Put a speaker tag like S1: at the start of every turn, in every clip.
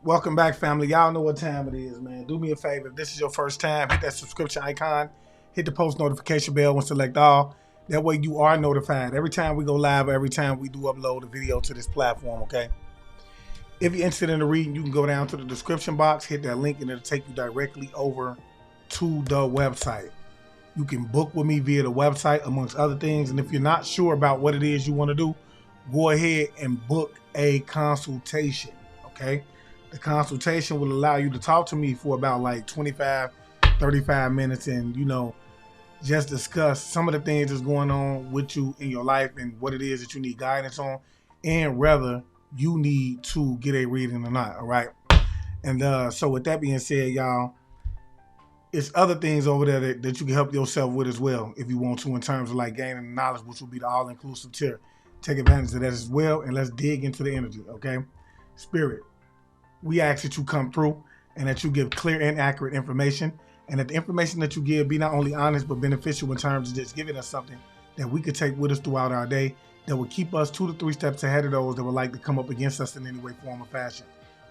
S1: Welcome back, family. Y'all know what time it is, man. Do me a favor. If this is your first time, hit that subscription icon, hit the post notification bell and select all. That way you are notified every time we go live, or every time we do upload a video to this platform, okay? If you're interested in the reading, you can go down to the description box, hit that link, and it'll take you directly over to the website. You can book with me via the website, amongst other things. And if you're not sure about what it is you want to do, go ahead and book a consultation, okay? The consultation will allow you to talk to me for about like 25, 35 minutes and, you know, just discuss some of the things that's going on with you in your life and what it is that you need guidance on, and whether you need to get a reading or not, all right? And so with that being said, y'all, it's other things over there that you can help yourself with as well if you want to, in terms of like gaining knowledge, which will be the all-inclusive tier. Take advantage of that as well, and let's dig into the energy, okay? Spirit, we ask that you come through and that you give clear and accurate information, and that the information that you give be not only honest but beneficial in terms of just giving us something that we could take with us throughout our day that will keep us 2 to 3 steps ahead of those that would like to come up against us in any way, form, or fashion.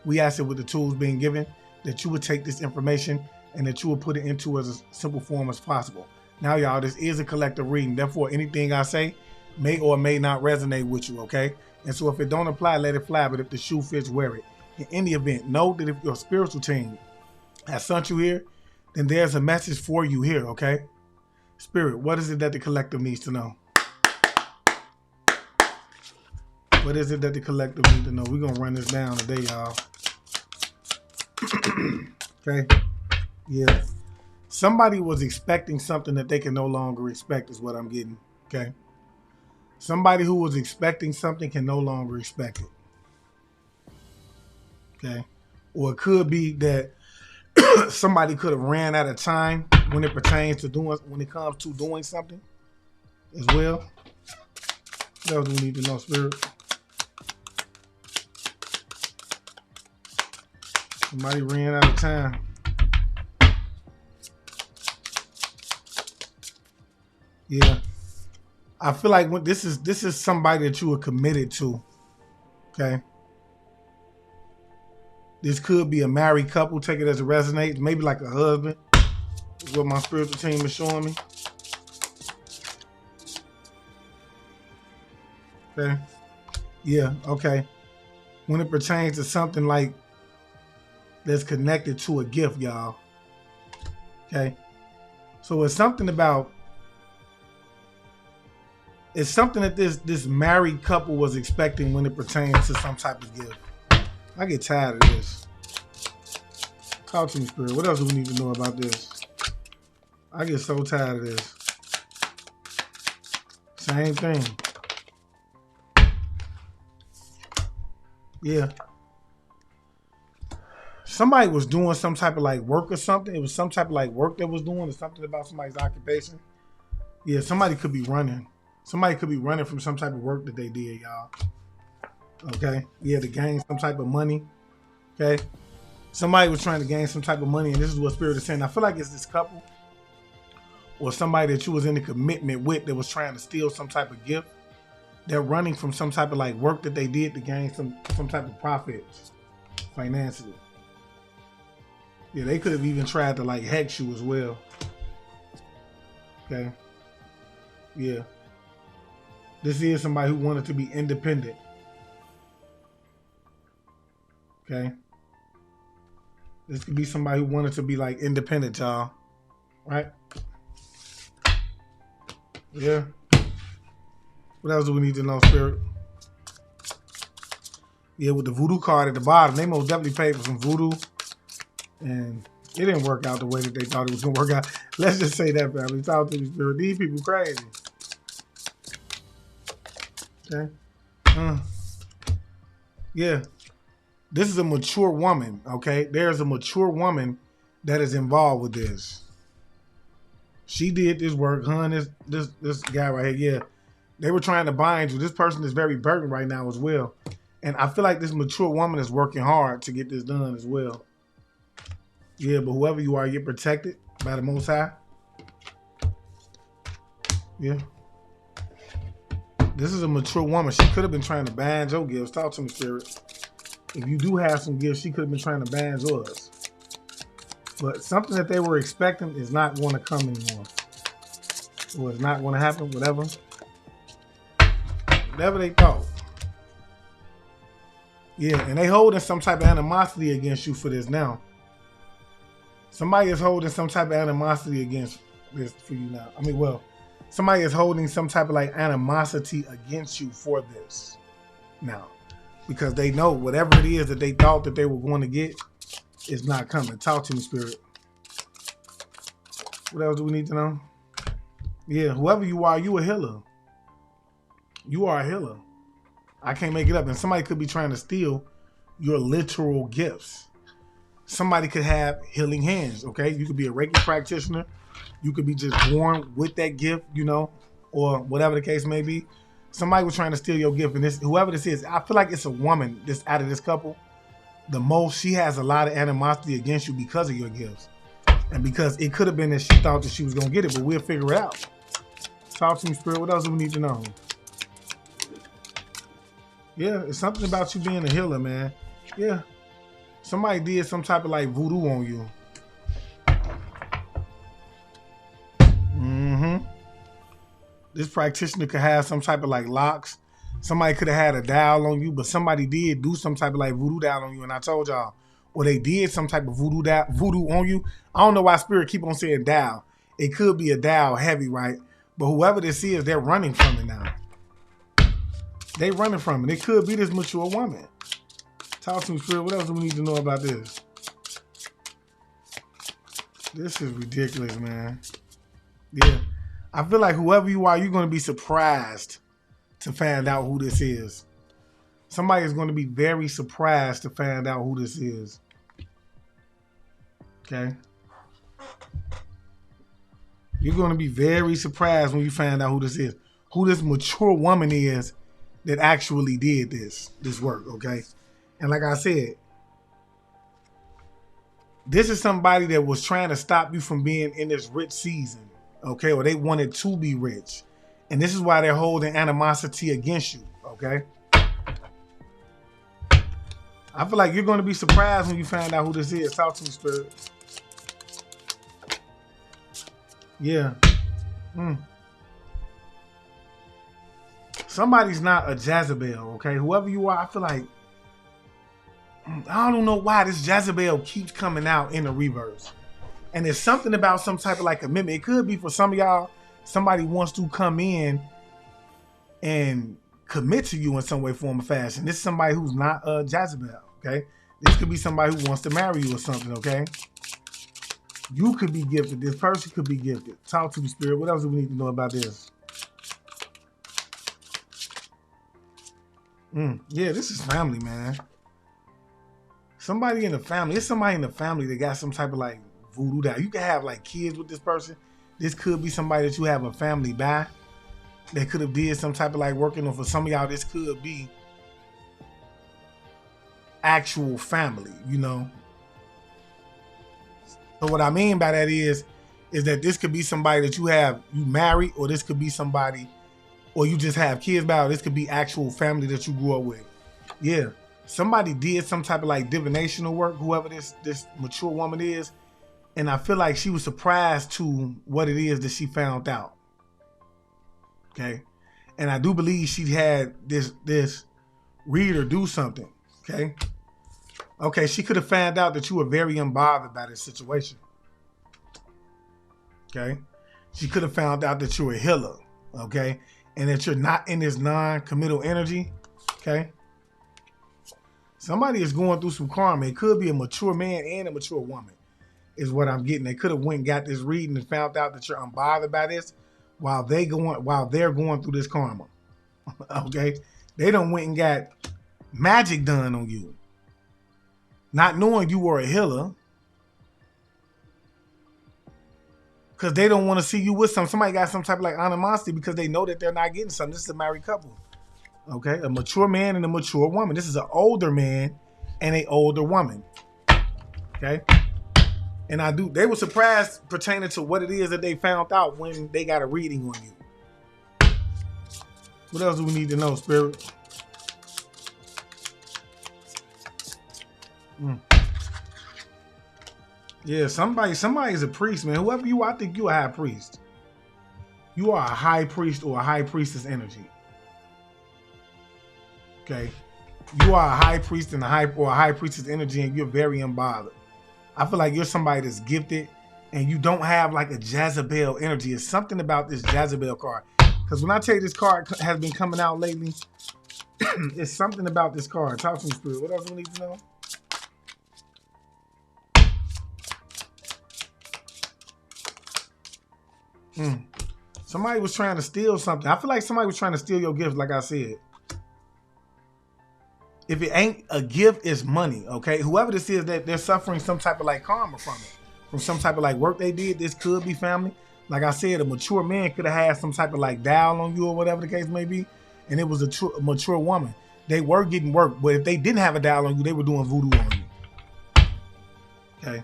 S1: We ask that with the tools being given, that you would take this information and that you will put it into as a simple form as possible. Now, y'all, this is a collective reading. Therefore, anything I say may or may not resonate with you, okay? And so if it don't apply, let it fly. But if the shoe fits, wear it. In any event, know that if your spiritual team has sent you here, then there's a message for you here, okay? Spirit, what is it that the collective needs to know? What is it that the collective needs to know? We're going to run this down today, y'all. Okay? Yeah. Somebody was expecting something that they can no longer expect is what I'm getting, okay? Somebody who was expecting something can no longer expect it. Okay, or it could be that somebody could have ran out of time when it pertains to when it comes to doing something as well. What else do we need to know, Spirit? Somebody ran out of time. Yeah, I feel like when this is somebody that you were committed to. Okay. This could be a married couple. Take it as it resonates. Maybe like a husband is what my spiritual team is showing me. Okay. Yeah, okay. When it pertains to something like that's connected to a gift, y'all. Okay. So it's something about, it's something that this married couple was expecting when it pertains to some type of gift. I get tired of this. Talk to me, Spirit. What else do we need to know about this? I get so tired of this. Same thing. Yeah. Somebody was doing some type of like work or something. It was some type of like work that was doing, or something about somebody's occupation. Yeah, somebody could be running. Somebody could be running from some type of work that they did, y'all. Okay, yeah, to gain some type of money. Okay, somebody was trying to gain some type of money, and this is what Spirit is saying. I feel like it's this couple or somebody that you was in a commitment with that was trying to steal some type of gift. They're running from some type of like work that they did to gain some type of profits financially. Yeah, they could have even tried to like hex you as well. Okay, yeah, this is somebody who wanted to be independent. Okay. This could be somebody who wanted to be like independent, y'all. Right? Yeah. What else do we need to know, Spirit? Yeah, with the voodoo card at the bottom, they most definitely paid for some voodoo. And it didn't work out the way that they thought it was going to work out. Let's just say that, family. Talk to me, Spirit. These people crazy. Okay. Yeah. This is a mature woman, okay? There's a mature woman that is involved with this. She did this work, this guy right here, yeah. They were trying to bind you. This person is very burdened right now as well. And I feel like this mature woman is working hard to get this done as well. Yeah, but whoever you are, you're protected by the Most High. Yeah. This is a mature woman. She could have been trying to bind your gifts. Talk to me, Spirit. If you do have some gifts, she could have been trying to ban yours. But something that they were expecting is not going to come anymore. Or it's not going to happen, whatever. Whatever they thought. Yeah, and they holding some type of animosity against you for this now. Somebody is holding some type of animosity against this for you now. I mean, well, somebody is holding some type of like animosity against you for this now. Because they know whatever it is that they thought that they were going to get is not coming. Talk to me, Spirit. What else do we need to know? Yeah, whoever you are, you a healer. You are a healer. I can't make it up. And somebody could be trying to steal your literal gifts. Somebody could have healing hands, okay? You could be a Reiki practitioner. You could be just born with that gift, you know, or whatever the case may be. Somebody was trying to steal your gift. And this, whoever this is, I feel like it's a woman that's out of this couple. The most, she has a lot of animosity against you because of your gifts. And because it could have been that she thought that she was going to get it, but we'll figure it out. Talk to me, Spirit. What else do we need to know? Yeah, it's something about you being a healer, man. Yeah. Somebody did some type of like voodoo on you. This practitioner could have some type of like locks. Somebody could have had a dial on you, but somebody did do some type of like voodoo dial on you. And I told y'all, or they did some type of voodoo on you. I don't know why Spirit keep on saying dial. It could be a dial heavy, right? But whoever this is, they're running from it now. They running from it. It could be this mature woman. Talk to me, Spirit. What else do we need to know about this? This is ridiculous, man. Yeah. I feel like whoever you are, you're going to be surprised to find out who this is. Somebody is going to be very surprised to find out who this is. Okay? You're going to be very surprised when you find out who this is. Who this mature woman is that actually did this work, okay? And like I said, this is somebody that was trying to stop you from being in this rich season, okay? Or they wanted to be rich. And this is why they're holding animosity against you, okay? I feel like you're going to be surprised when you find out who this is. Talk to me, Spirit. Yeah. Somebody's not a Jezebel, okay? Whoever you are, I feel like, I don't know why this Jezebel keeps coming out in the reverse. And there's something about some type of like commitment. It could be for some of y'all, somebody wants to come in and commit to you in some way, form, or fashion. This is somebody who's not a Jezebel, okay? This could be somebody who wants to marry you or something, okay? You could be gifted. This person could be gifted. Talk to me, Spirit. What else do we need to know about this? Yeah, this is family, man. Somebody in the family. It's somebody in the family that got some type of like voodoo down. You can have like kids with this person. This could be somebody that you have a family by. They could have did some type of like working on. For some of y'all, this could be actual family, you know. So what I mean by that is that this could be somebody that you married, or this could be somebody, or you just have kids by, or this could be actual family that you grew up with. Yeah. Somebody did some type of like divinational work, whoever this mature woman is. And I feel like she was surprised to what it is that she found out. Okay. And I do believe she had this reader do something. Okay. Okay, she could have found out that you were very unbothered by this situation. Okay. She could have found out that you're a healer. Okay. And that you're not in this non-committal energy. Okay. Somebody is going through some karma. It could be a mature man and a mature woman, is what I'm getting. They could have went and got this reading and found out that you're unbothered by this while they're going through this karma. Okay? They done went and got magic done on you. Not knowing you were a healer. Because they don't want to see you with somebody got some type of like animosity because they know that they're not getting something. This is a married couple. Okay, a mature man and a mature woman. This is an older man and an older woman. Okay, and they were surprised pertaining to what it is that they found out when they got a reading on you. What else do we need to know, Spirit? Mm. Yeah, somebody is a priest, man. Whoever you are, I think you a high priest. You are a high priest or a high priestess energy. Okay? You are a high priest and a high priestess energy, and you're very unbothered. I feel like you're somebody that's gifted and you don't have like a Jezebel energy. It's something about this Jezebel card. Because when I tell you this card has been coming out lately, it's something about this card. Talk to me, Spirit. What else do we need to know? Somebody was trying to steal something. I feel like somebody was trying to steal your gift, like I said. If it ain't a gift, it's money, okay? Whoever this is, that they're suffering some type of like karma from it. From some type of like work they did. This could be family. Like I said, a mature man could have had some type of like dial on you or whatever the case may be. And it was a mature woman. They were getting work, but if they didn't have a dial on you, they were doing voodoo on you. Okay?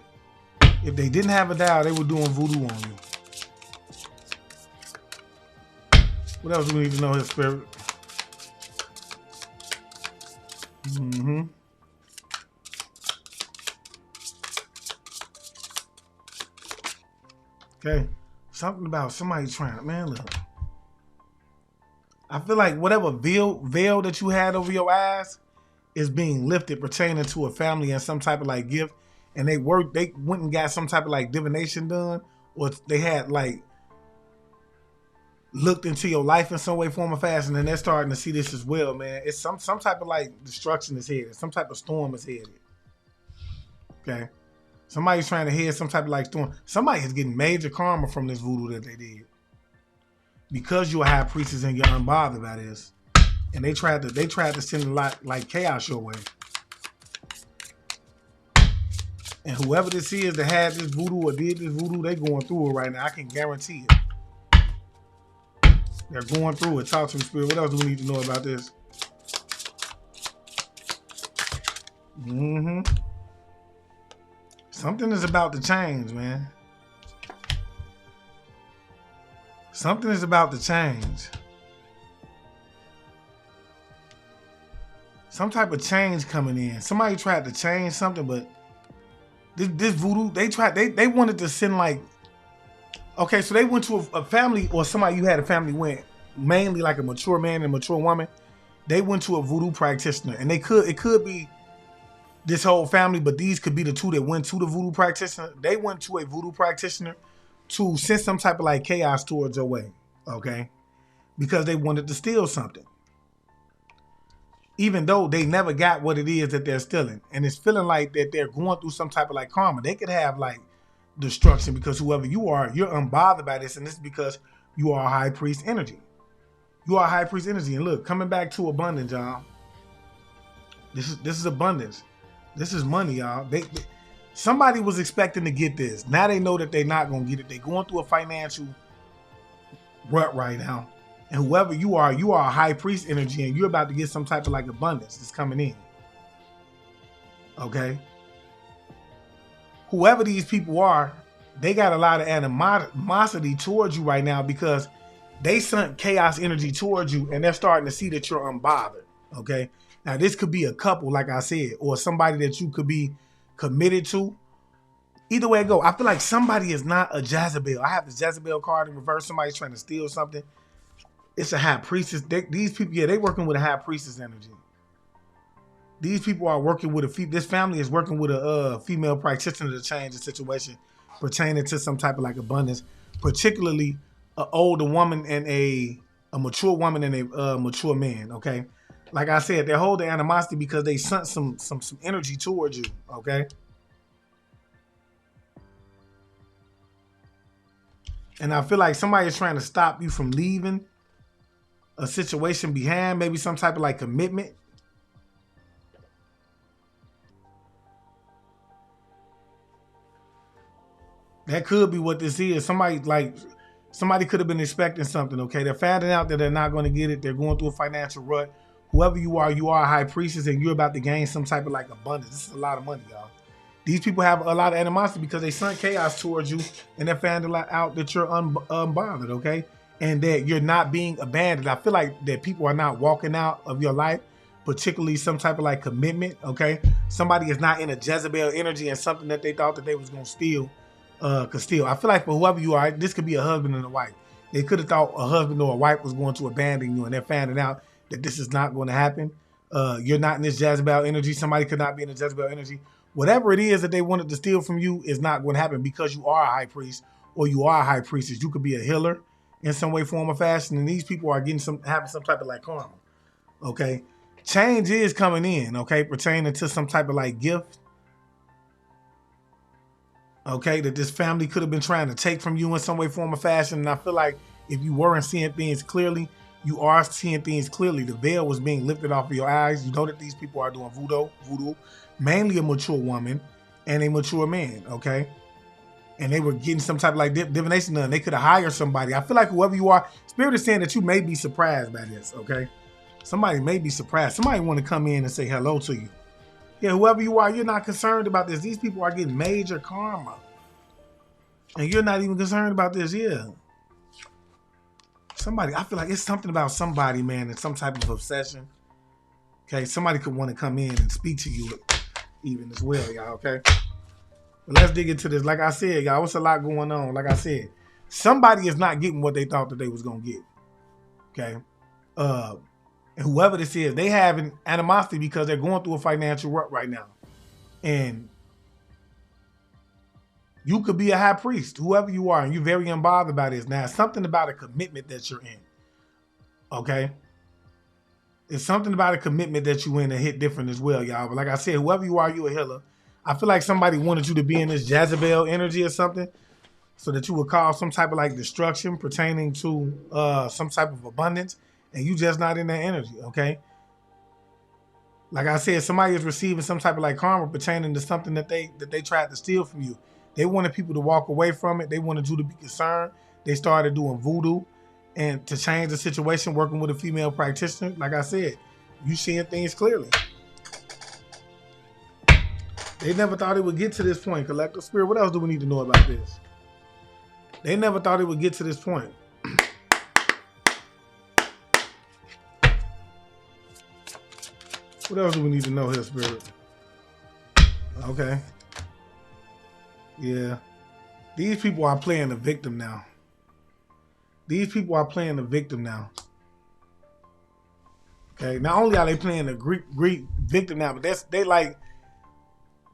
S1: If they didn't have a dial, they were doing voodoo on you. What else do we need to know, his spirit? Okay. Something about somebody trying to, man, look. I feel like whatever veil that you had over your eyes is being lifted pertaining to a family and some type of like gift. And they went and got some type of like divination done, or they had like looked into your life in some way, form, or fashion, and they're starting to see this as well, man. It's some type of like destruction is headed. Some type of storm is headed. Okay? Somebody's trying to head some type of like storm. Somebody is getting major karma from this voodoo that they did. Because you're a high priestess and you're unbothered by this. And they tried to send a lot like chaos your way. And whoever this is that had this voodoo or did this voodoo, they going through it right now. I can guarantee it. They're going through it. Talk to me, Spirit. What else do we need to know about this? Something is about to change, man. Something is about to change. Some type of change coming in. Somebody tried to change something, but this voodoo, they wanted to send like, okay, so they went to a family, or somebody you had a family went, mainly like a mature man and a mature woman. They went to a voodoo practitioner, and it could be this whole family, but these could be the two that went to the voodoo practitioner. They went to a voodoo practitioner to send some type of like chaos towards your way, okay? Because they wanted to steal something. Even though they never got what it is that they're stealing. And it's feeling like that they're going through some type of like karma. They could have like destruction because whoever you are, you're unbothered by this. And this is because you are a high priest energy. You are a high priest energy. And look, coming back to abundance, y'all. This is abundance. This is money, y'all. Somebody was expecting to get this. Now they know that they're not going to get it. They're going through a financial rut right now. And whoever you are a high priest energy, and you're about to get some type of like abundance that's coming in. Okay? Whoever these people are, they got a lot of animosity towards you right now because they sent chaos energy towards you, and they're starting to see that you're unbothered. Okay? Now, this could be a couple, like I said, or somebody that you could be committed to. Either way it go, I feel like somebody is not a Jezebel. I have the Jezebel card in reverse. Somebody's trying to steal something. It's a high priestess. These people, yeah, they working with a high priestess energy. These people are working with this family is working with a female practitioner to change the situation pertaining to some type of like abundance, particularly an older woman and a mature woman and a mature man, okay? Like I said, they're holding animosity because they sent some energy towards you, okay? And I feel like somebody is trying to stop you from leaving a situation behind, maybe some type of like commitment. That could be what this is. Somebody could have been expecting something, okay? They're finding out that they're not going to get it. They're going through a financial rut. Whoever you are a high priestess, and you're about to gain some type of like abundance. This is a lot of money, y'all. These people have a lot of animosity because they sent chaos towards you, and they're finding out that you're unbothered, okay? And that you're not being abandoned. I feel like that people are not walking out of your life particularly some type of like commitment, okay? Somebody is not in a Jezebel energy and something that they thought that they was going to steal could steal. I feel like for whoever you are, this could be a husband and a wife. They could have thought a husband or a wife was going to abandon you, and they're finding out that this is not going to happen. You're not in this Jezebel energy. Somebody could not be in a Jezebel energy. Whatever it is that they wanted to steal from you is not going to happen because you are a high priest or you are a high priestess. You could be a healer in some way, form, or fashion, and these people are having some type of like karma. Okay, change is coming in. Okay, pertaining to some type of like gift. Okay, that this family could have been trying to take from you in some way, form, or fashion. And I feel like if you weren't seeing things clearly, you are seeing things clearly. The veil was being lifted off of your eyes. You know that these people are doing voodoo, mainly a mature woman and a mature man, okay? And they were getting some type of like divination done. They could have hired somebody. I feel like whoever you are, Spirit is saying that you may be surprised by this, okay? Somebody may be surprised. Somebody want to come in and say hello to you. Yeah, whoever you are, you're not concerned about this. These people are getting major karma. And you're not even concerned about this, yeah. Somebody, I feel like it's something about somebody, man, in some type of obsession. Okay, somebody could want to come in and speak to you even as well, y'all, okay? But let's dig into this. Like I said, y'all, it's a lot going on. Like I said, somebody is not getting what they thought that they was going to get, okay? And whoever this is, they have an animosity because they're going through a financial rut right now. And you could be a high priest, whoever you are, and you're very unbothered by this. Now, it's something about a commitment that you're in, okay? It's something about a commitment that you in that hit different as well, y'all. But like I said, whoever you are, you a healer. I feel like somebody wanted you to be in this Jezebel energy or something so that you would cause some type of like destruction pertaining to some type of abundance, and you just not in that energy, okay? Like I said, somebody is receiving some type of like karma pertaining to something that they tried to steal from you. They wanted people to walk away from it. They wanted you to be concerned. They started doing voodoo and to change the situation, working with a female practitioner. Like I said, you seeing things clearly. They never thought it would get to this point. Collective Spirit, what else do we need to know about this? They never thought it would get to this point. What else do we need to know here, Spirit? Okay. Yeah. These people are playing the victim now. These people are playing the victim now. Okay. Not only are they playing the Greek victim now, but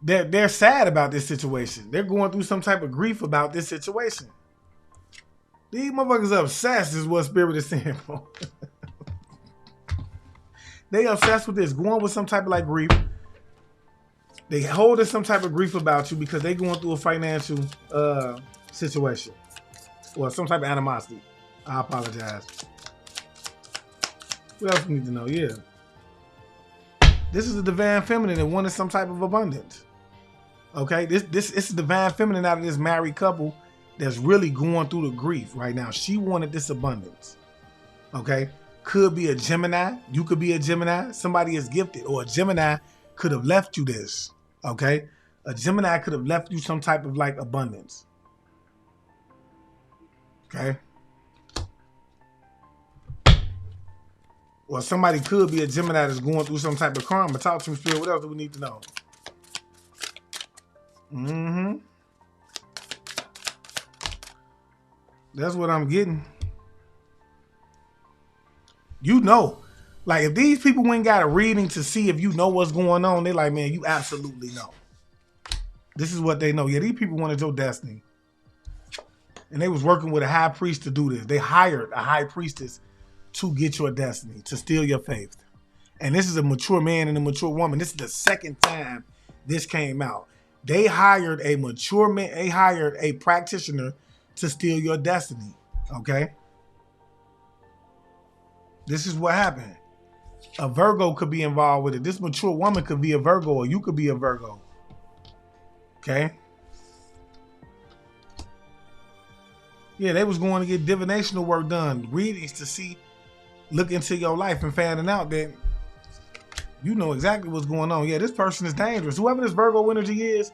S1: they're sad about this situation. They're going through some type of grief about this situation. These motherfuckers are obsessed is what Spirit is saying. They obsessed with this, going with some type of like grief. They holding some type of grief about you because they going through a financial situation or some type of animosity. I apologize. What else we need to know? Yeah. This is a divine feminine that wanted some type of abundance. Okay, this is divine feminine out of this married couple that's really going through the grief right now. She wanted this abundance. Okay, could be a Gemini. You could be a Gemini. Somebody is gifted, or a Gemini could have left you this. Okay, a Gemini could have left you some type of like abundance. Okay. Or somebody could be a Gemini that's going through some type of karma. Talk to me, Spirit. What else do we need to know? That's what I'm getting. You know. Like, if these people ain't got a reading to see if you know what's going on, they like, man, you absolutely know. This is what they know. Yeah, these people wanted your destiny. And they was working with a high priest to do this. They hired a high priestess to get your destiny, to steal your faith. And this is a mature man and a mature woman. This is the second time this came out. They hired a mature man, they hired a practitioner to steal your destiny, okay? This is what happened. A Virgo could be involved with it. This mature woman could be a Virgo, or you could be a Virgo, okay? Yeah, they was going to get divinational work done, readings to see, look into your life and finding out that you know exactly what's going on. Yeah, this person is dangerous. Whoever this Virgo energy is,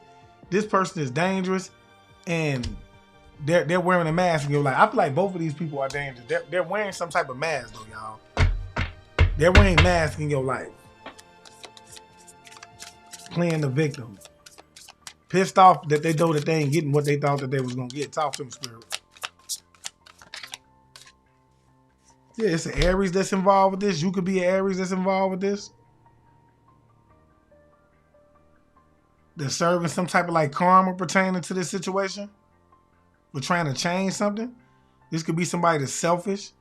S1: this person is dangerous, and they're wearing a mask in your life. I feel like both of these people are dangerous. They're wearing some type of mask though, y'all. They're wearing masks in your life. playing the victim. Pissed off that they know that they ain't getting what they thought that they was going to get. Talk to them, Spirit. Yeah, it's an Aries that's involved with this. You could be an Aries that's involved with this. They're serving some type of like karma pertaining to this situation. We're trying to change something. This could be somebody that's selfish,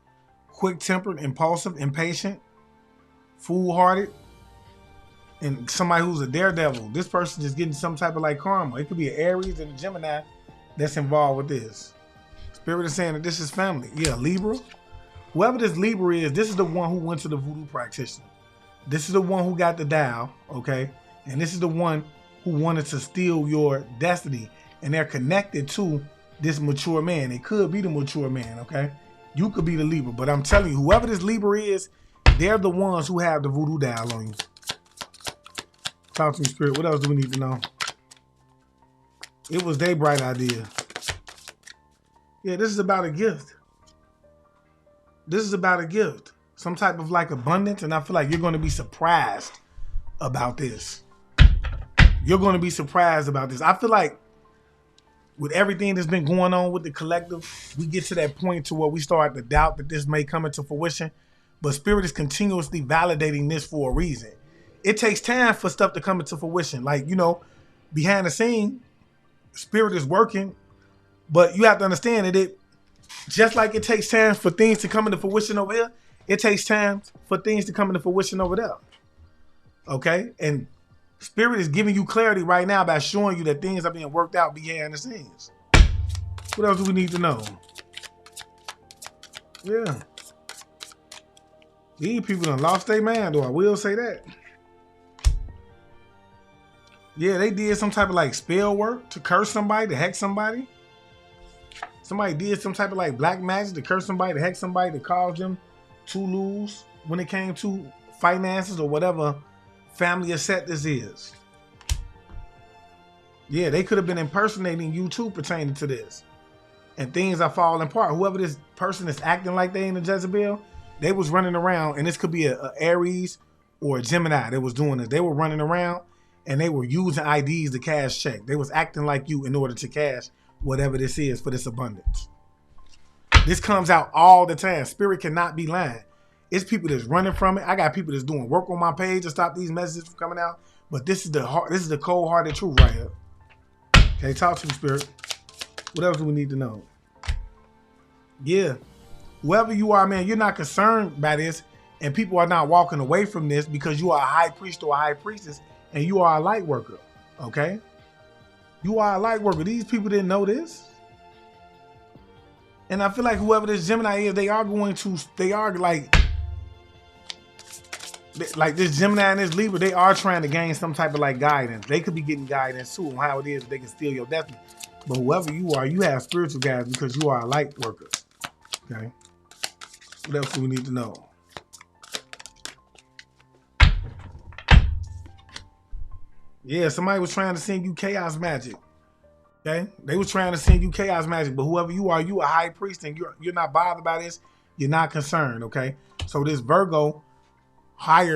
S1: quick-tempered, impulsive, impatient, foolhardy, and somebody who's a daredevil. This person is getting some type of like karma. It could be an Aries and a Gemini that's involved with this. Spirit is saying that this is family. Yeah, Libra. Whoever this Libra is, this is the one who went to the voodoo practitioner. This is the one who got the dial, okay? And this is the one who wanted to steal your destiny. And they're connected to this mature man. It could be the mature man, okay? You could be the Libra. But I'm telling you, whoever this Libra is, they're the ones who have the voodoo dial on you. Talk to me, Spirit. What else do we need to know? It was their bright idea. Yeah, this is about a gift. This is about a gift. Some type of like abundance. And I feel like you're going to be surprised about this. You're going to be surprised about this. I feel like with everything that's been going on with the collective, we get to that point to where we start to doubt that this may come into fruition. But Spirit is continuously validating this for a reason. It takes time for stuff to come into fruition. Like, you know, behind the scene, Spirit is working. But you have to understand that it, just like it takes time for things to come into fruition over here, it takes time for things to come into fruition over there. Okay? And Spirit is giving you clarity right now by showing you that things are being worked out behind the scenes. What else do we need to know? Yeah. These people done lost their mind, though. I will say that. Yeah, they did some type of like spell work to curse somebody, to hex somebody. Somebody did some type of like black magic to curse somebody, to hex somebody, to cause them to lose when it came to finances or whatever family asset this is. Yeah, they could have been impersonating you too pertaining to this. And things are falling apart. Whoever this person is acting like they in a Jezebel, they was running around, and this could be a Aries or a Gemini that was doing this. They were running around and they were using IDs to cash check. They was acting like you in order to cash whatever this is for this abundance. This comes out all the time. Spirit cannot be lying. It's people that's running from it. I got people that's doing work on my page to stop these messages from coming out. But this is the cold-hearted truth right here. Okay, talk to me, Spirit. What else do we need to know? Yeah. Whoever you are, man, you're not concerned by this, and people are not walking away from this because you are a high priest or a high priestess, and you are a light worker. Okay? You are a light worker. These people didn't know this. And I feel like whoever this Gemini is, they are like this Gemini and this Libra, they are trying to gain some type of like guidance. They could be getting guidance too on how it is that they can steal your destiny. But whoever you are, you have spiritual guides because you are a light worker. Okay? What else do we need to know? Yeah, somebody was trying to send you chaos magic. Okay? They was trying to send you chaos magic, but whoever you are, you a high priest and you're not bothered by this. You're not concerned, okay? So this Virgo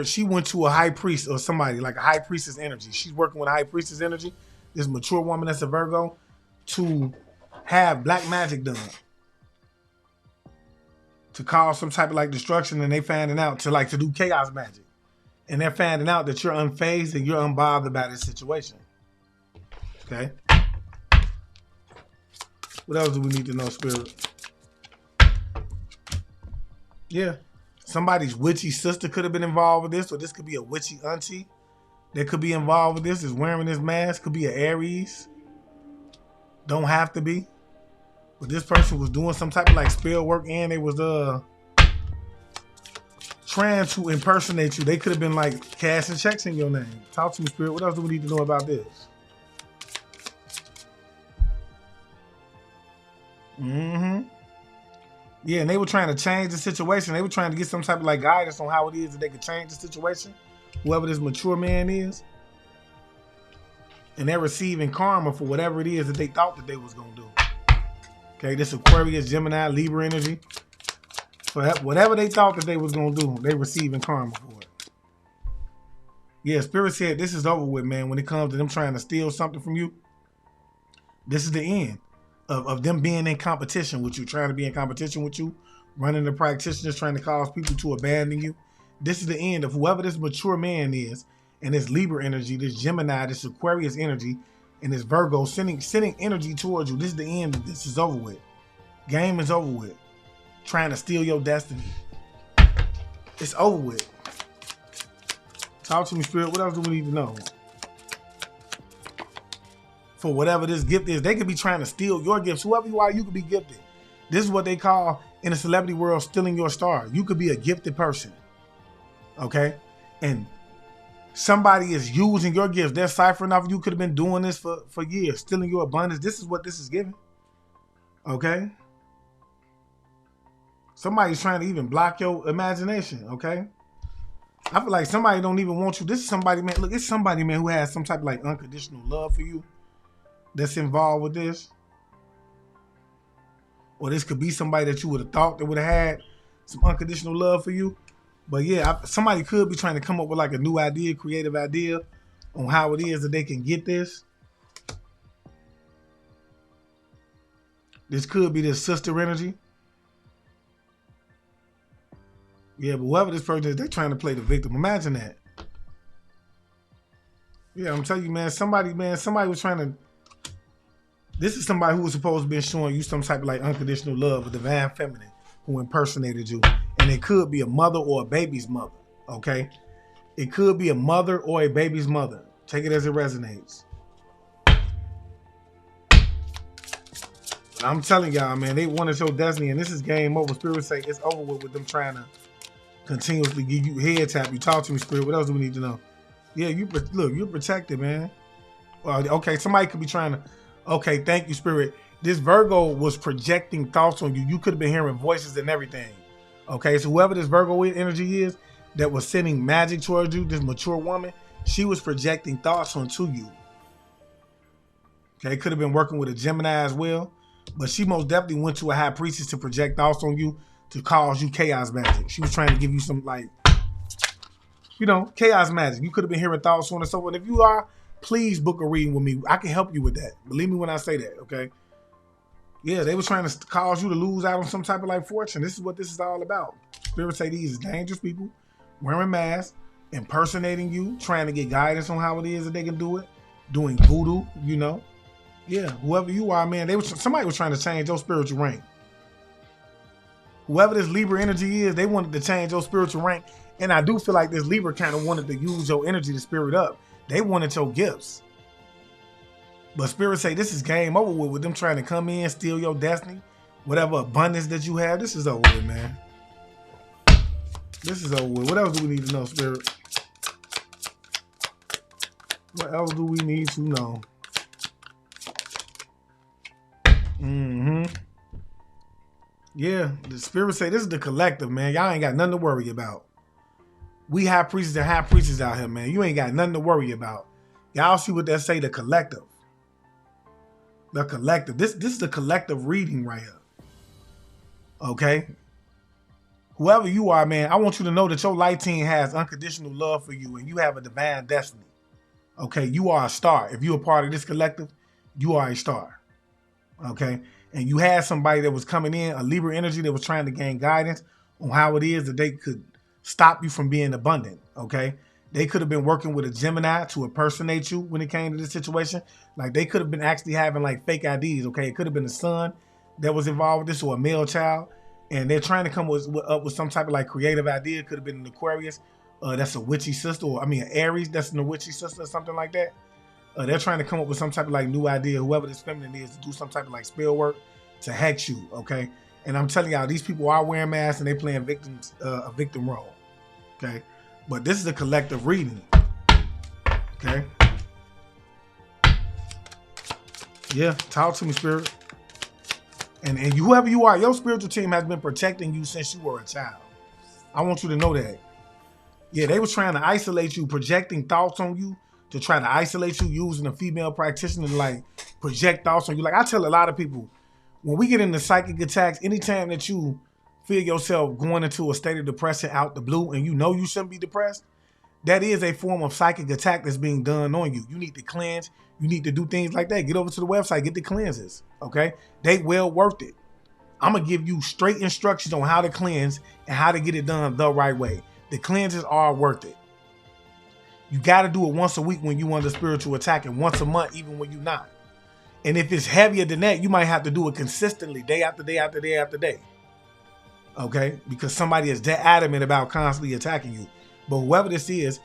S1: she went to a high priest or somebody, like a high priestess energy. She's working with a high priestess energy, this mature woman that's a Virgo, to have black magic done. To cause some type of like destruction, and they finding out to do chaos magic. And they're finding out that you're unfazed and you're unbothered by this situation. Okay? What else do we need to know, Spirit? Yeah. Somebody's witchy sister could have been involved with this, or this could be a witchy auntie that could be involved with this, is wearing this mask. Could be an Aries. Don't have to be. But this person was doing some type of like spell work, and they was trying to impersonate you. They could have been like cashing checks in your name. Talk to me, Spirit. What else do we need to know about this? Yeah, and they were trying to change the situation. They were trying to get some type of like guidance on how it is that they could change the situation. Whoever this mature man is. And they're receiving karma for whatever it is that they thought that they was going to do. Okay, this Aquarius, Gemini, Libra energy. For whatever they thought that they was going to do, they receiving karma for it. Yeah, Spirit said this is over with, man. When it comes to them trying to steal something from you, this is the end of them being in competition with you, trying to be in competition with you, running the practitioners, trying to cause people to abandon you. This is the end of whoever this mature man is, and this Libra energy, this Gemini, this Aquarius energy, and this Virgo sending energy towards you. This is the end of this. Is over with. Game is over with. Trying to steal your destiny. It's over with. Talk to me, Spirit. What else do we need to know? For whatever this gift is, they could be trying to steal your gifts. Whoever you are, you could be gifted. This is what they call in the celebrity world stealing your star. You could be a gifted person. Okay? And somebody is using your gifts. They're ciphering off. You could have been doing this for years, stealing your abundance. This is what this is giving. Okay? Somebody's trying to even block your imagination. Okay? I feel like somebody don't even want you. This is somebody, man. Look, it's somebody, man, who has some type of like unconditional love for you that's involved with this. Or this could be somebody that you would have thought that would have had some unconditional love for you. But yeah, somebody could be trying to come up with like a new idea, creative idea on how it is that they can get this. This could be this sister energy. Yeah, but whoever this person is, they're trying to play the victim. Imagine that. Yeah, I'm telling you, man, somebody was trying to. This is somebody who was supposed to be showing you some type of like unconditional love, a divine feminine who impersonated you. And it could be a mother or a baby's mother, okay? It could be a mother or a baby's mother. Take it as it resonates. I'm telling y'all, man, they want to show destiny, and this is game over. Spirit say it's over with them trying to continuously give you head tap. You talk to me, Spirit. What else do we need to know? Yeah, look, you're protected, man. Well, okay, somebody could be trying to. Okay, thank you, Spirit. This Virgo was projecting thoughts on you. You could have been hearing voices and everything. Okay, so whoever this Virgo energy is that was sending magic towards you, this mature woman, she was projecting thoughts onto you. Okay, could have been working with a Gemini as well, but she most definitely went to a high priestess to project thoughts on you to cause you chaos magic. She was trying to give you some like, chaos magic. You could have been hearing thoughts on her. So if you are, please book a reading with me. I can help you with that. Believe me when I say that, okay? Yeah, they were trying to cause you to lose out on some type of like fortune. This is what this is all about. Spirit say these is dangerous people wearing masks, impersonating you, trying to get guidance on how it is that they can do it, doing voodoo, Yeah, whoever you are, man, somebody was trying to change your spiritual rank. Whoever this Libra energy is, they wanted to change your spiritual rank. And I do feel like this Libra kind of wanted to use your energy to spirit up. They wanted your gifts. But Spirit say this is game over with them trying to come in, steal your destiny, whatever abundance that you have. This is over with, man. This is over with. What else do we need to know, Spirit? What else do we need to know? Yeah, the Spirit say this is the collective, man. Y'all ain't got nothing to worry about. We high priests and high priests out here, man. You ain't got nothing to worry about. Y'all see what they say, the collective. The collective. This is the collective reading right here. Okay? Whoever you are, man, I want you to know that your light team has unconditional love for you and you have a divine destiny. Okay? You are a star. If you're a part of this collective, you are a star. Okay? And you had somebody that was coming in, a Libra energy that was trying to gain guidance on how it is that they could stop you from being abundant. Okay? They could have been working with a Gemini to impersonate you when it came to this situation. Like they could have been actually having like fake IDs. Okay, it could have been a son that was involved with this or a male child, and they're trying to come up with some type of like creative idea. It could have been an Aquarius, that's a witchy sister, or an Aries, that's a witchy sister, or something like that. They're trying to come up with some type of like new idea. Whoever this feminine is to do some type of like spell work to hex you. Okay, and I'm telling y'all, these people are wearing masks and they playing victims, a victim role. Okay. But this is a collective reading. Okay? Yeah, talk to me, Spirit. And whoever you are, your spiritual team has been protecting you since you were a child. I want you to know that. Yeah, they were trying to isolate you, projecting thoughts on you to try to isolate you, using a female practitioner to like project thoughts on you. Like I tell a lot of people, when we get into psychic attacks, anytime that you feel yourself going into a state of depression out the blue and you know you shouldn't be depressed, that is a form of psychic attack that's being done on you. You need to cleanse. You need to do things like that. Get over to the website, get the cleanses, okay? They well worth it. I'm going to give you straight instructions on how to cleanse and how to get it done the right way. The cleanses are worth it. You got to do it once a week when you under spiritual attack, and once a month even when you're not. And if it's heavier than that, you might have to do it consistently, day after day after day after day. Okay? Because somebody is that adamant about constantly attacking you. But whoever this is,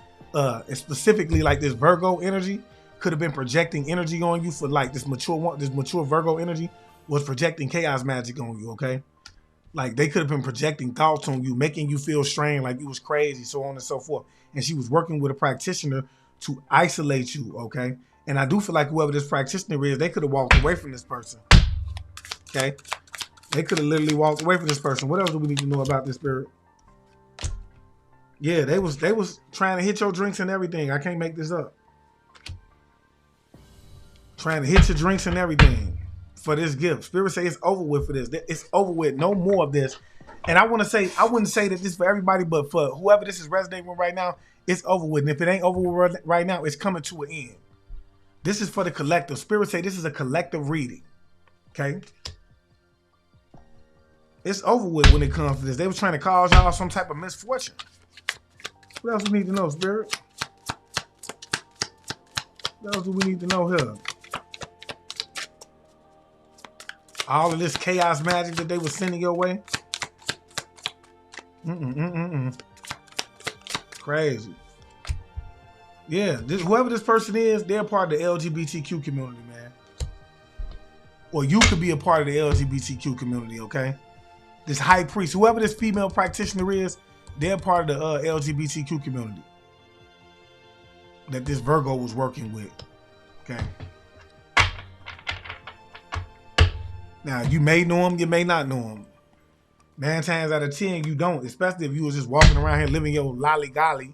S1: specifically like this Virgo energy, could have been projecting energy on you for like this mature Virgo energy was projecting chaos magic on you, okay? Like they could have been projecting thoughts on you, making you feel strange, like you was crazy, so on and so forth. And she was working with a practitioner to isolate you, okay? And I do feel like whoever this practitioner is, they could have walked away from this person, okay? They could have literally walked away from this person. What else do we need to know about this spirit? Yeah, they was trying to hit your drinks and everything. I can't make this up. Trying to hit your drinks and everything for this gift. Spirit say it's over with for this. It's over with. No more of this. And I wouldn't say that this is for everybody, but for whoever this is resonating with right now, it's over with. And if it ain't over with right now, it's coming to an end. This is for the collective. Spirit say this is a collective reading. Okay? It's over with when it comes to this. They were trying to cause y'all some type of misfortune. What else do we need to know, Spirit? What else do we need to know here? All of this chaos magic that they were sending your way. Crazy. Yeah, whoever this person is, they're part of the LGBTQ community, man. Or you could be a part of the LGBTQ community, okay? This high priest, whoever this female practitioner is, they're part of the LGBTQ community that this Virgo was working with, okay? Now, you may know him, you may not know him. 9 times out of 10, you don't, especially if you was just walking around here living your lolly-golly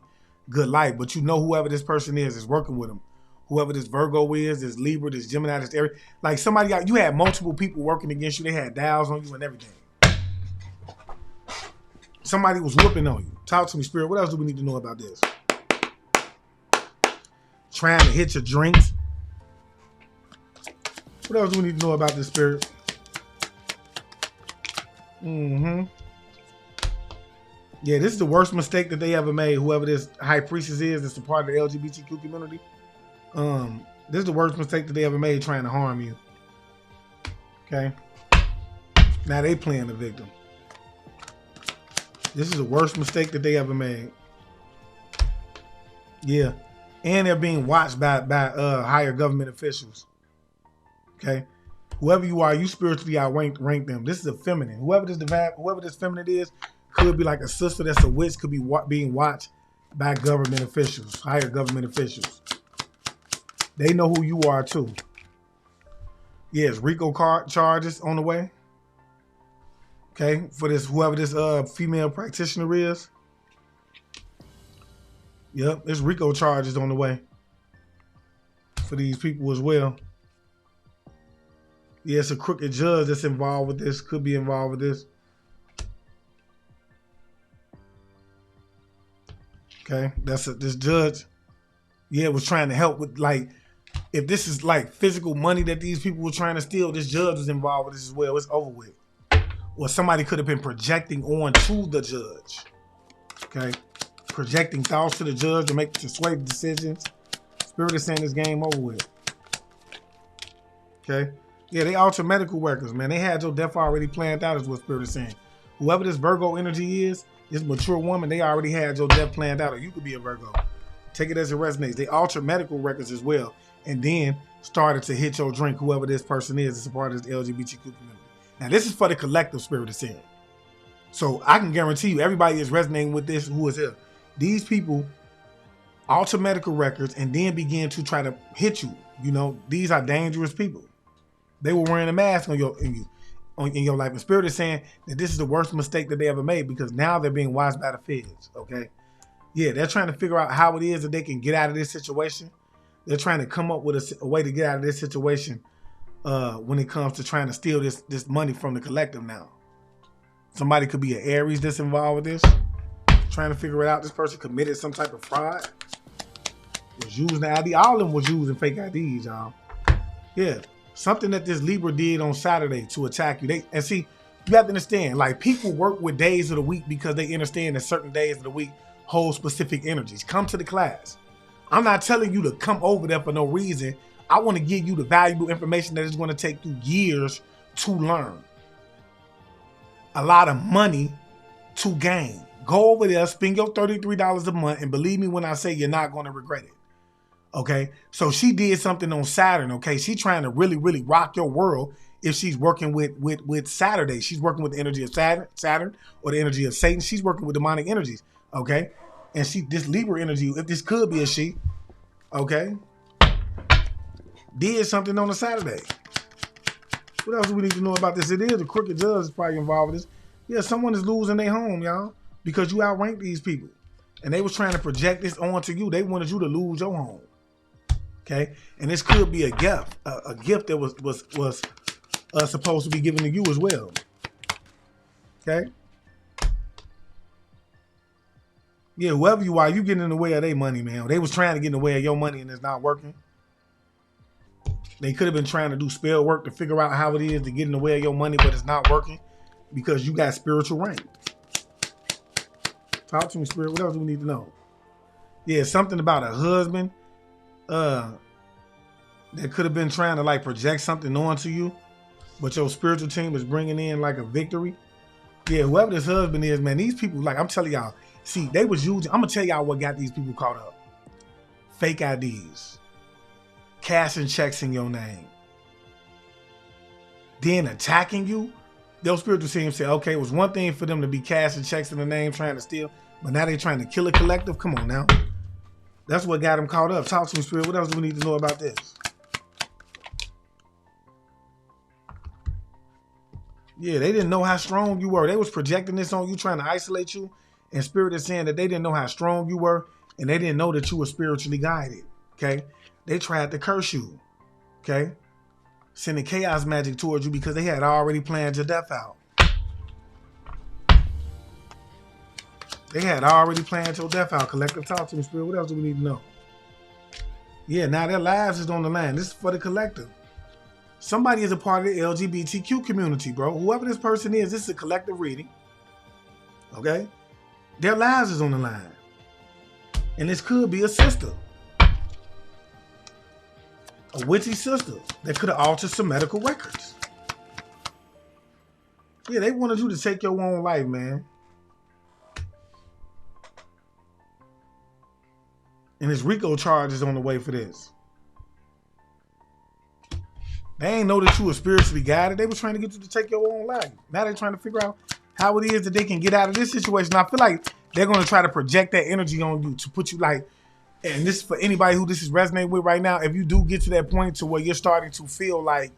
S1: good life. But you know whoever this person is working with him. Whoever this Virgo is, this Libra, this Gemini, this Aries. Like somebody you had multiple people working against you. They had dials on you and everything. Somebody was whooping on you. Talk to me, Spirit. What else do we need to know about this? Trying to hit your drinks. What else do we need to know about this, Spirit? Yeah, this is the worst mistake that they ever made. Whoever this high priestess is, that's a part of the LGBTQ community. This is the worst mistake that they ever made, trying to harm you. Okay. Now they playing the victim. This is the worst mistake that they ever made. Yeah. And they're being watched by higher government officials. Okay. Whoever you are, you spiritually outrank them. This is a feminine. Whoever this feminine is, could be like a sister that's a witch, could be being watched by government officials, higher government officials. They know who you are too. Yes, RICO charges on the way. Okay, for this whoever this female practitioner is. Yep, there's RICO charges on the way for these people as well. Yeah, it's a crooked judge that's involved with this, could be involved with this. Okay, this judge, yeah, was trying to help with, like, if this is like physical money that these people were trying to steal, this judge was involved with this as well. It's over with. Or somebody could have been projecting on to the judge. Okay, projecting thoughts to the judge to sway decisions. Spirit is saying this game over with. Okay, yeah, they ultra medical workers, man. They had your death already planned out, is what Spirit is saying. Whoever this Virgo energy is, this mature woman, they already had your death planned out, or you could be a Virgo. Take it as it resonates. They alter medical records as well, and then started to hit your drink, whoever this person is, as a part of this LGBTQ community. Now, this is for the collective, Spirit is saying. So I can guarantee you, everybody is resonating with this who is here. These people alter medical records and then begin to try to hit you. You know, these are dangerous people. They were wearing a mask in your life. And Spirit is saying that this is the worst mistake that they ever made, because now they're being watched by the feds, okay? Yeah, they're trying to figure out how it is that they can get out of this situation. They're trying to come up with a way to get out of this situation when it comes to trying to steal this money from the collective now. Somebody could be an Aries that's involved with this. trying to figure it out. This person committed some type of fraud. Was using the ID. All of them was using fake IDs, y'all. Yeah. Something that this Libra did on Saturday to attack you. And see, you have to understand, like, people work with days of the week because they understand that certain days of the week hold specific energies. Come to the class. I'm not telling you to come over there for no reason. I want to give you the valuable information that is going to take you years to learn. A lot of money to gain. Go over there, spend your $33 a month, and believe me when I say you're not going to regret it. Okay? So she did something on Saturn, okay? She's trying to really, really rock your world if she's working with Saturday. She's working with the energy of Saturn or the energy of Satan. She's working with demonic energies, okay? And this Libra energy, if this could be a she, okay, did something on a Saturday. What else do we need to know about this? It is a crooked judge is probably involved with this. Yeah, someone is losing their home, y'all, because you outranked these people. And they was trying to project this onto you. They wanted you to lose your home. Okay? And this could be a gift that was supposed to be given to you as well. Okay? Yeah, whoever you are, you getting in the way of their money, man. They was trying to get in the way of your money and it's not working. They could have been trying to do spell work to figure out how it is to get in the way of your money, but it's not working because you got spiritual rank. Talk to me, Spirit. What else do we need to know? Yeah, something about a husband that could have been trying to like project something onto you, but your spiritual team is bringing in like a victory. Yeah, whoever this husband is, man, these people, like I'm telling y'all, see, they was using, I'm going to tell y'all what got these people caught up. Fake IDs. Cashing checks in your name. Then attacking you. Their spiritual team said, okay, it was one thing for them to be cashing checks in the name, trying to steal, but now they're trying to kill a collective. Come on now. That's what got them caught up. Talk to me, Spirit. What else do we need to know about this? Yeah, they didn't know how strong you were. They was projecting this on you, trying to isolate you. And Spirit is saying that they didn't know how strong you were, and they didn't know that you were spiritually guided. Okay? They tried to curse you. Okay? Sending chaos magic towards you because they had already planned your death out. They had already planned your death out. Collective, talk to me, Spirit. What else do we need to know? Yeah, now their lives is on the line. This is for the collective. Somebody is a part of the LGBTQ community, bro. Whoever this person is, this is a collective reading. Okay? Their lives is on the line. And this could be a sister. A witchy sister that could have altered some medical records. Yeah, they wanted you to take your own life, man. And this RICO charge is on the way for this. They ain't know that you were spiritually guided. They were trying to get you to take your own life. Now they're trying to figure out how it is that they can get out of this situation. I feel like they're going to try to project that energy on you to put you like, and this is for anybody who this is resonating with right now. If you do get to that point to where you're starting to feel like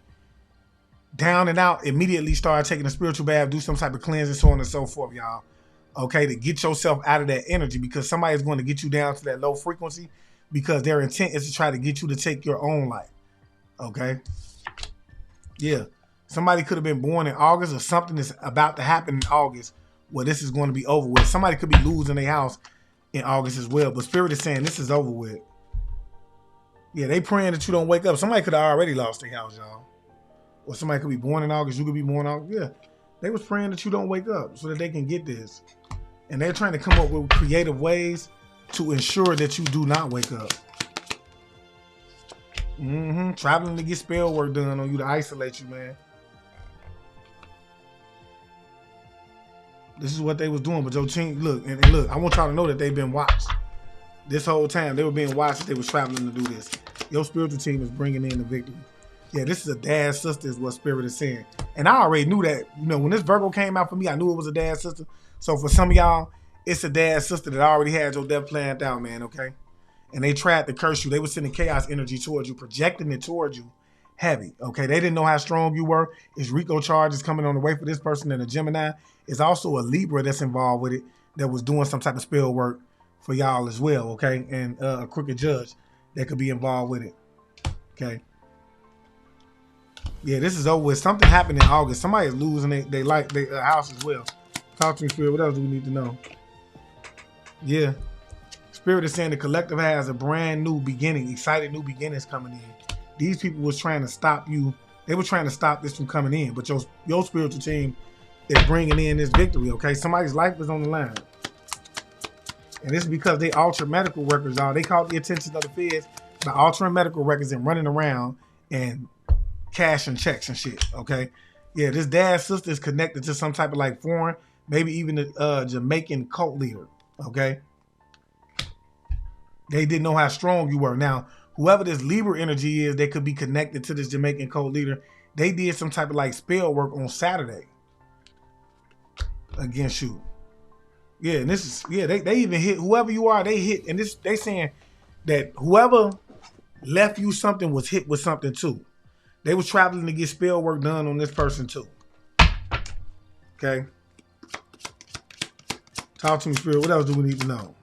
S1: down and out, immediately start taking a spiritual bath, do some type of cleansing, so on and so forth, y'all. Okay, to get yourself out of that energy, because somebody's going to get you down to that low frequency because their intent is to try to get you to take your own life. Okay? Yeah. Somebody could have been born in August, or something is about to happen in August where this is going to be over with. Somebody could be losing their house in August as well, but Spirit is saying this is over with. Yeah, they praying that you don't wake up. Somebody could have already lost their house, y'all. Or somebody could be born in August. You could be born in August. Yeah. They was praying that you don't wake up so that they can get this. And they're trying to come up with creative ways to ensure that you do not wake up. Traveling to get spell work done on you to isolate you, man. This is what they was doing. But your team, look, and look, I want y'all to know that they've been watched. This whole time, they were being watched. They was traveling to do this. Your spiritual team is bringing in the victory. Yeah, this is a dad sister is what Spirit is saying. And I already knew that. You know, when this Virgo came out for me, I knew it was a dad sister. So for some of y'all, it's a dad sister that already had your death planned out, man, okay? And they tried to curse you. They were sending chaos energy towards you, projecting it towards you heavy, okay? They didn't know how strong you were. It's RICO charges coming on the way for this person, and a Gemini. It's also a Libra that's involved with it that was doing some type of spell work for y'all as well, okay? And a crooked judge that could be involved with it, okay? Yeah, this is over with. Something happened in August. Somebody's losing their house as well. Talk to me, Spirit. What else do we need to know? Yeah. Spirit is saying the collective has a brand new beginning, exciting new beginnings coming in. These people was trying to stop you. They were trying to stop this from coming in, but your spiritual team is bringing in this victory, okay? Somebody's life is on the line. And this is because they altered medical records, y'all. They caught the attention of the feds by altering medical records and running around and cashing checks and shit, okay? Yeah, this dad's sister is connected to some type of like foreign, maybe even a Jamaican cult leader, okay? They didn't know how strong you were. Now, whoever this Libra energy is, they could be connected to this Jamaican cult leader. They did some type of like spell work on Saturday against you. Yeah, and this is, yeah, they even hit whoever you are, they hit, and this they saying that whoever left you something was hit with something too. They was traveling to get spell work done on this person too. Okay. Talk to me, Spirit. What else do we need to know?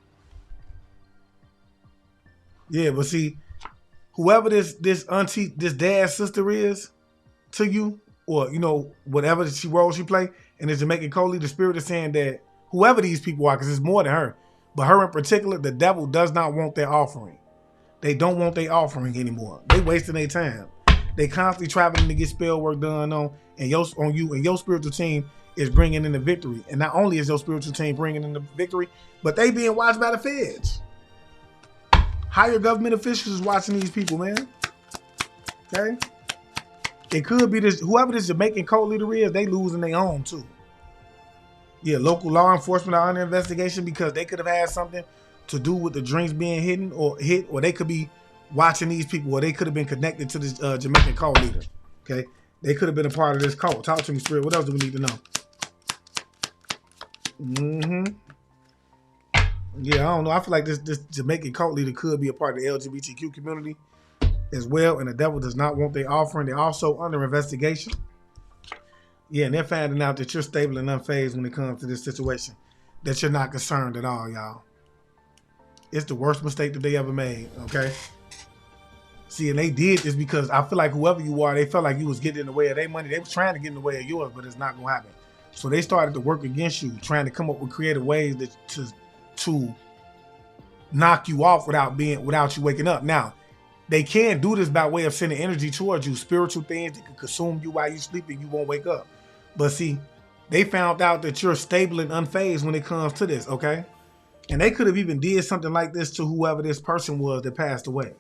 S1: Yeah, but see, whoever this auntie, this dad's sister is to you, or you know, whatever role she play, and is Jamaican Coley, the Spirit is saying that whoever these people are, because it's more than her, but her in particular, the devil does not want their offering. They don't want their offering anymore. They wasting their time. They constantly traveling to get spell work done on you, and your spiritual team is bringing in the victory. And not only is your spiritual team bringing in the victory, but they being watched by the feds. Higher government officials is watching these people, man. Okay? It could be this, whoever this Jamaican cult leader is, they losing their own too. Yeah, local law enforcement are under investigation because they could have had something to do with the drinks being hidden or hit, or they could be watching these people, or they could have been connected to this Jamaican cult leader. Okay? They could have been a part of this cult. Talk to me, Spirit. What else do we need to know? Yeah, I don't know. I feel like this Jamaican cult leader could be a part of the LGBTQ community as well, and the devil does not want their offering. They're also under investigation. Yeah, and they're finding out that you're stable and unfazed when it comes to this situation, that you're not concerned at all, y'all. It's the worst mistake that they ever made, okay? See, and they did this because I feel like whoever you are, they felt like you was getting in the way of their money. They was trying to get in the way of yours, but it's not going to happen. So they started to work against you, trying to come up with creative ways to knock you off without you waking up. Now, they can do this by way of sending energy towards you, spiritual things that can consume you while you sleep and you won't wake up. But see, they found out that you're stable and unfazed when it comes to this, okay? And they could have even did something like this to whoever this person was that passed away.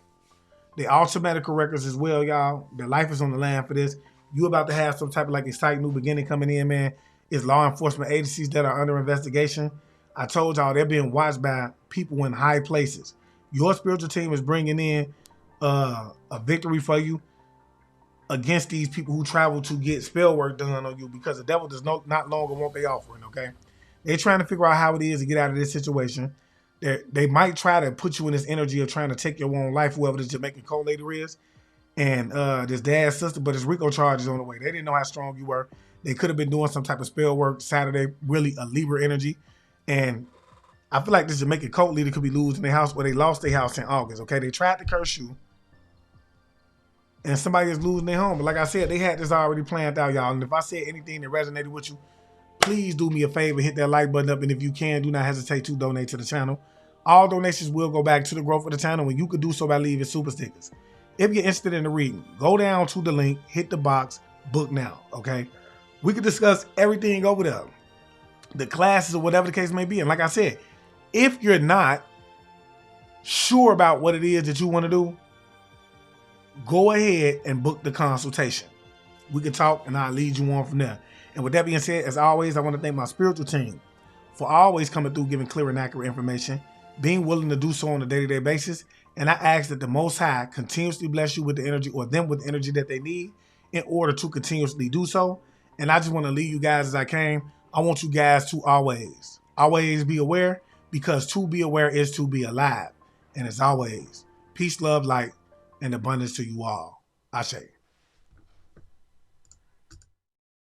S1: They alter medical records as well, y'all. Their life is on the line for this. You about to have some type of like exciting new beginning coming in, man. It's law enforcement agencies that are under investigation. I told y'all they're being watched by people in high places. Your spiritual team is bringing in a victory for you against these people who travel to get spell work done on you, because the devil does not longer want their offering, okay? They're trying to figure out how it is to get out of this situation. They might try to put you in this energy of trying to take your own life, whoever this Jamaican co-leader is, and this dad's sister, but his RICO charges on the way. They didn't know how strong you were. They could have been doing some type of spell work Saturday, really a Libra energy. And I feel like this Jamaican cult leader could be losing their house, where they lost their house in August, okay? They tried to curse you, and somebody is losing their home. But like I said, they had this already planned out, y'all. And if I said anything that resonated with you, please do me a favor, hit that like button up. And if you can, do not hesitate to donate to the channel. All donations will go back to the growth of the channel, and you could do so by leaving super stickers. If you're interested in the reading, go down to the link, hit the box, book now, okay? We could discuss everything over there, the classes or whatever the case may be. And like I said, if you're not sure about what it is that you want to do, go ahead and book the consultation. We can talk and I'll lead you on from there. And with that being said, as always, I want to thank my spiritual team for always coming through, giving clear and accurate information, being willing to do so on a day-to-day basis. And I ask that the Most High continuously bless you with the energy, or them with the energy that they need in order to continuously do so. And I just want to leave you guys as I came. I want you guys to always be aware, because to be aware is to be alive. And as always, peace, love, light, and abundance to you all. Ashe.